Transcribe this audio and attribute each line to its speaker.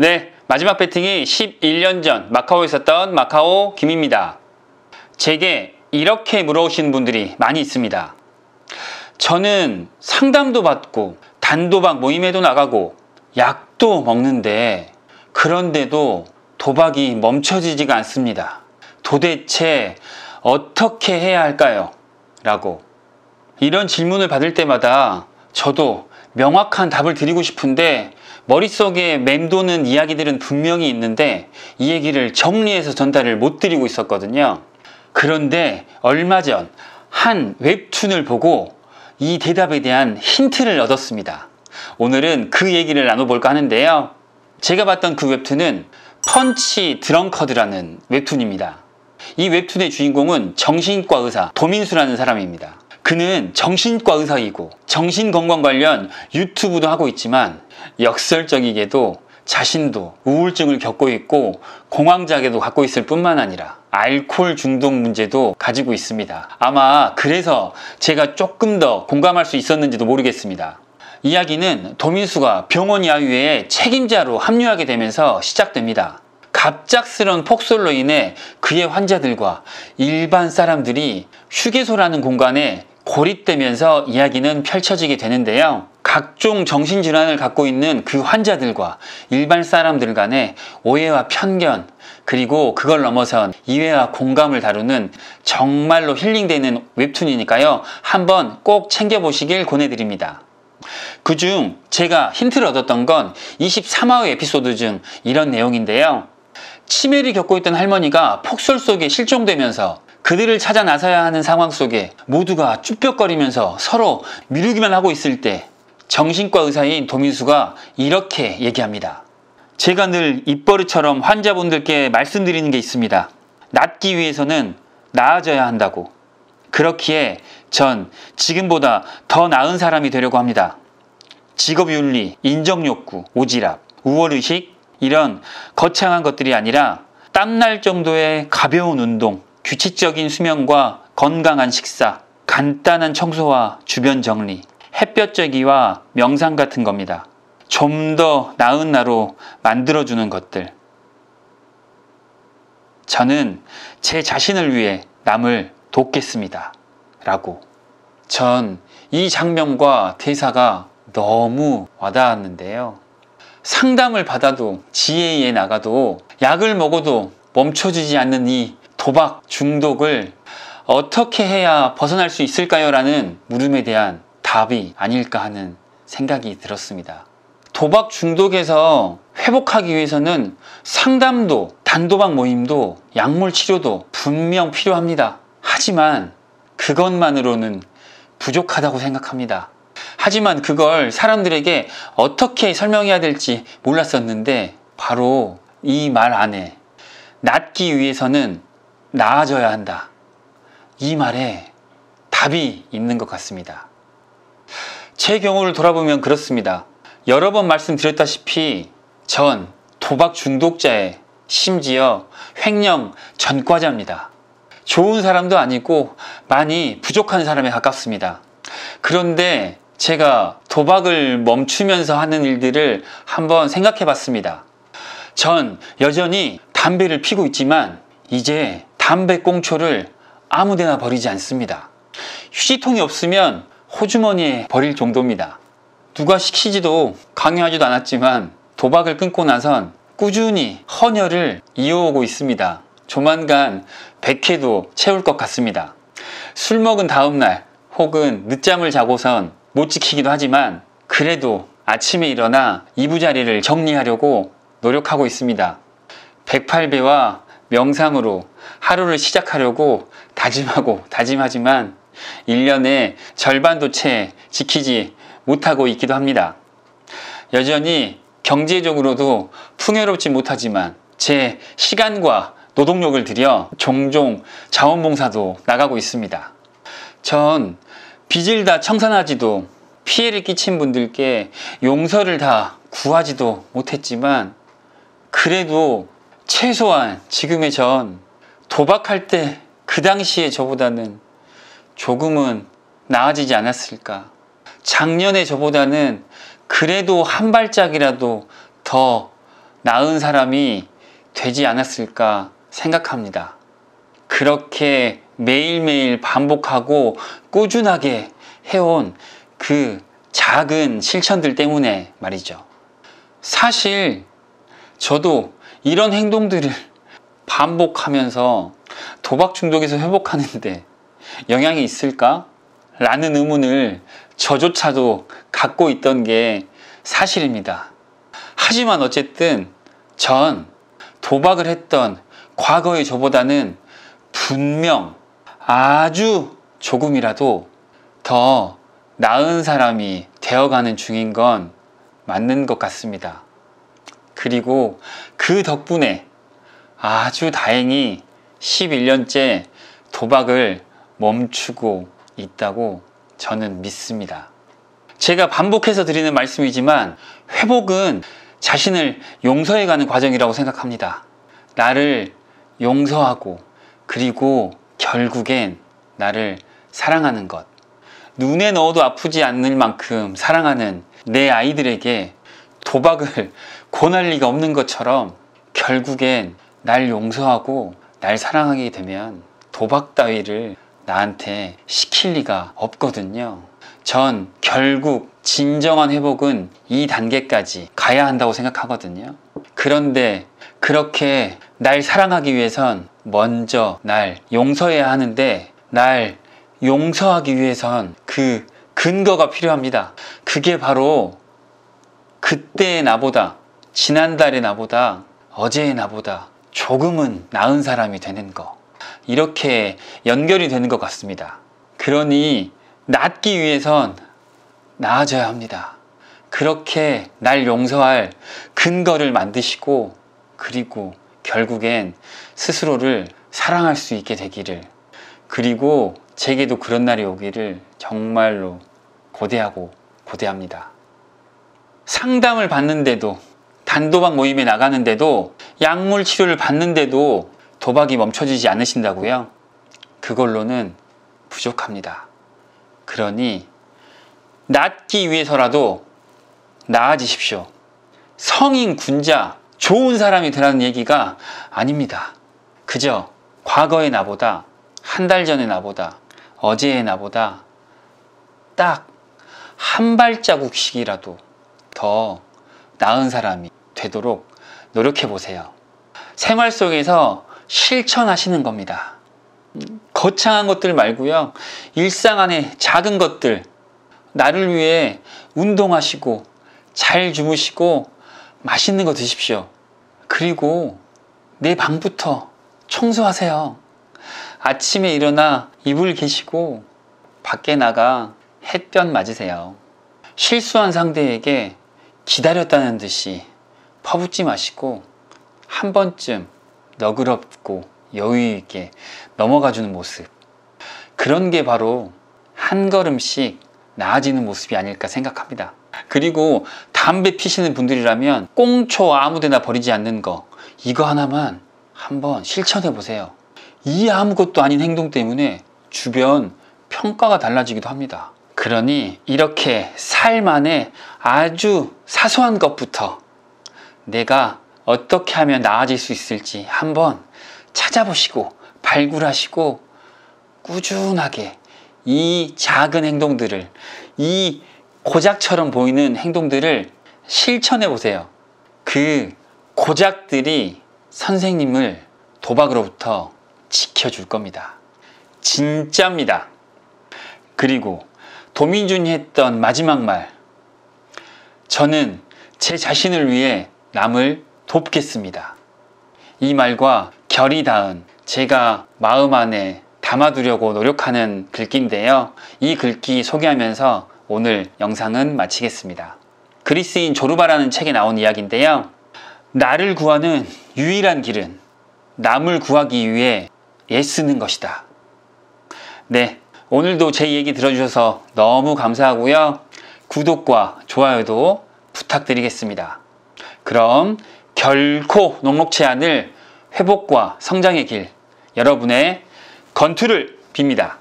Speaker 1: 네, 마지막 배팅이 11년 전 마카오에 있었던 마카오 김입니다. 제게 이렇게 물어오시는 분들이 많이 있습니다. 저는 상담도 받고 단도박 모임에도 나가고 약도 먹는데 그런데도 도박이 멈춰지지가 않습니다. 도대체 어떻게 해야 할까요? 라고. 이런 질문을 받을 때마다 저도 명확한 답을 드리고 싶은데 머릿속에 맴도는 이야기들은 분명히 있는데 이 얘기를 정리해서 전달을 못 드리고 있었거든요. 그런데 얼마 전 한 웹툰을 보고 이 대답에 대한 힌트를 얻었습니다. 오늘은 그 얘기를 나눠볼까 하는데요. 제가 봤던 그 웹툰은 펀치 드렁커드라는 웹툰입니다. 이 웹툰의 주인공은 정신과 의사 도민수라는 사람입니다. 그는 정신과 의사이고 정신건강 관련 유튜브도 하고 있지만 역설적이게도 자신도 우울증을 겪고 있고 공황장애도 갖고 있을 뿐만 아니라 알코올 중독 문제도 가지고 있습니다. 아마 그래서 제가 조금 더 공감할 수 있었는지도 모르겠습니다. 이야기는 도민수가 병원 야유회에 책임자로 합류하게 되면서 시작됩니다. 갑작스러운 폭설로 인해 그의 환자들과 일반 사람들이 휴게소라는 공간에 고립되면서 이야기는 펼쳐지게 되는데요. 각종 정신질환을 갖고 있는 그 환자들과 일반 사람들 간의 오해와 편견, 그리고 그걸 넘어선 이해와 공감을 다루는 정말로 힐링되는 웹툰이니까요. 한번 꼭 챙겨보시길 권해드립니다. 그중 제가 힌트를 얻었던 건 23화의 에피소드 중 이런 내용인데요. 치매를 겪고 있던 할머니가 폭설 속에 실종되면서 그들을 찾아 나서야 하는 상황 속에 모두가 쭈뼛거리면서 서로 미루기만 하고 있을 때 정신과 의사인 도민수가 이렇게 얘기합니다. 제가 늘 입버릇처럼 환자분들께 말씀드리는 게 있습니다. 낫기 위해서는 나아져야 한다고. 그렇기에 전 지금보다 더 나은 사람이 되려고 합니다. 직업윤리, 인정욕구, 오지랖, 우월의식 이런 거창한 것들이 아니라 땀날 정도의 가벼운 운동, 규칙적인 수면과 건강한 식사, 간단한 청소와 주변 정리, 햇볕 쬐기와 명상 같은 겁니다. 좀 더 나은 나로 만들어주는 것들. 저는 제 자신을 위해 남을 돕겠습니다. 라고. 전 이 장면과 대사가 너무 와닿았는데요. 상담을 받아도 지혜에 나가도 약을 먹어도 멈춰지지 않는 이 도박 중독을 어떻게 해야 벗어날 수 있을까요? 라는 물음에 대한 답이 아닐까 하는 생각이 들었습니다. 도박 중독에서 회복하기 위해서는 상담도 단도박 모임도 약물 치료도 분명 필요합니다. 하지만 그것만으로는 부족하다고 생각합니다. 하지만 그걸 사람들에게 어떻게 설명해야 될지 몰랐었는데 바로 이 말 안에 낫기 위해서는 나아져야 한다. 이 말에 답이 있는 것 같습니다. 제 경우를 돌아보면 그렇습니다. 여러 번 말씀드렸다시피 전 도박 중독자에 심지어 횡령 전과자입니다. 좋은 사람도 아니고 많이 부족한 사람에 가깝습니다. 그런데 제가 도박을 멈추면서 하는 일들을 한번 생각해 봤습니다. 전 여전히 담배를 피고 있지만 이제 담배 꽁초를 아무데나 버리지 않습니다. 휴지통이 없으면 호주머니에 버릴 정도입니다. 누가 시키지도 강요하지도 않았지만 도박을 끊고 나선 꾸준히 헌혈을 이어오고 있습니다. 조만간 100회도 채울 것 같습니다. 술 먹은 다음날 혹은 늦잠을 자고선 못 지키기도 하지만 그래도 아침에 일어나 이부자리를 정리하려고 노력하고 있습니다. 108배와 명상으로 하루를 시작하려고 다짐하지만 1년에 절반도 채 지키지 못하고 있기도 합니다. 여전히 경제적으로도 풍요롭지 못하지만 제 시간과 노동력을 들여 종종 자원봉사도 나가고 있습니다. 전 빚을 다 청산하지도 피해를 끼친 분들께 용서를 다 구하지도 못했지만 그래도 최소한 지금의 전 도박할 때 그 당시의 저보다는 조금은 나아지지 않았을까. 작년의 저보다는 그래도 한 발짝이라도 더 나은 사람이 되지 않았을까 생각합니다. 그렇게 매일매일 반복하고 꾸준하게 해온 그 작은 실천들 때문에 말이죠. 사실 저도 이런 행동들을 반복하면서 도박 중독에서 회복하는데 영향이 있을까? 라는 의문을 저조차도 갖고 있던 게 사실입니다. 하지만 어쨌든 전 도박을 했던 과거의 저보다는 분명 아주 조금이라도 더 나은 사람이 되어가는 중인 건 맞는 것 같습니다. 그리고 그 덕분에 아주 다행히 11년째 도박을 멈추고 있다고 저는 믿습니다. 제가 반복해서 드리는 말씀이지만 회복은 자신을 용서해가는 과정이라고 생각합니다. 나를 용서하고 그리고 결국엔 나를 사랑하는 것. 눈에 넣어도 아프지 않을 만큼 사랑하는 내 아이들에게 도박을 권할 리가 없는 것처럼 결국엔 날 용서하고 날 사랑하게 되면 도박 따위를 나한테 시킬 리가 없거든요. 전 결국 진정한 회복은 이 단계까지 가야 한다고 생각하거든요. 그런데 그렇게 날 사랑하기 위해선 먼저 날 용서해야 하는데 날 용서하기 위해선 그 근거가 필요합니다. 그게 바로 그때의 나보다, 지난달의 나보다, 어제의 나보다 조금은 나은 사람이 되는 거. 이렇게 연결이 되는 것 같습니다. 그러니 낫기 위해선 나아져야 합니다. 그렇게 날 용서할 근거를 만드시고 그리고 결국엔 스스로를 사랑할 수 있게 되기를, 그리고 제게도 그런 날이 오기를 정말로 고대합니다. 상담을 받는데도, 단도박 모임에 나가는데도, 약물 치료를 받는데도 도박이 멈춰지지 않으신다고요? 그걸로는 부족합니다. 그러니 낫기 위해서라도 나아지십시오. 성인 군자, 좋은 사람이 되라는 얘기가 아닙니다. 그저 과거의 나보다, 한 달 전의 나보다, 어제의 나보다 딱 한 발자국씩이라도 더 나은 사람이 되도록 노력해 보세요. 생활 속에서 실천하시는 겁니다. 거창한 것들 말고요. 일상 안에 작은 것들, 나를 위해 운동하시고 잘 주무시고 맛있는 거 드십시오. 그리고 내 방부터 청소하세요. 아침에 일어나 이불 개시고 밖에 나가 햇볕 맞으세요. 실수한 상대에게 기다렸다는 듯이 퍼붓지 마시고 한 번쯤 너그럽고 여유 있게 넘어가주는 모습, 그런 게 바로 한 걸음씩 나아지는 모습이 아닐까 생각합니다. 그리고 담배 피시는 분들이라면 꽁초 아무데나 버리지 않는 거, 이거 하나만 한번 실천해 보세요. 이 아무것도 아닌 행동 때문에 주변 평가가 달라지기도 합니다. 그러니 이렇게 삶 안에 아주 사소한 것부터 내가 어떻게 하면 나아질 수 있을지 한번 찾아보시고 발굴하시고 꾸준하게 이 작은 행동들을, 이 고작처럼 보이는 행동들을 실천해 보세요. 그 고작들이 선생님을 도박으로부터 지켜줄 겁니다. 진짜입니다. 그리고 도민준이 했던 마지막 말, 저는 제 자신을 위해 남을 돕겠습니다. 이 말과 결이 닿은 제가 마음 안에 담아두려고 노력하는 글귀인데요. 이 글귀 소개하면서 오늘 영상은 마치겠습니다. 그리스인 조르바라는 책에 나온 이야기인데요. 나를 구하는 유일한 길은 남을 구하기 위해 애쓰는 것이다. 네, 오늘도 제 얘기 들어주셔서 너무 감사하고요. 구독과 좋아요도 부탁드리겠습니다. 그럼 결코 녹록치 않을 회복과 성장의 길, 여러분의 건투를 빕니다.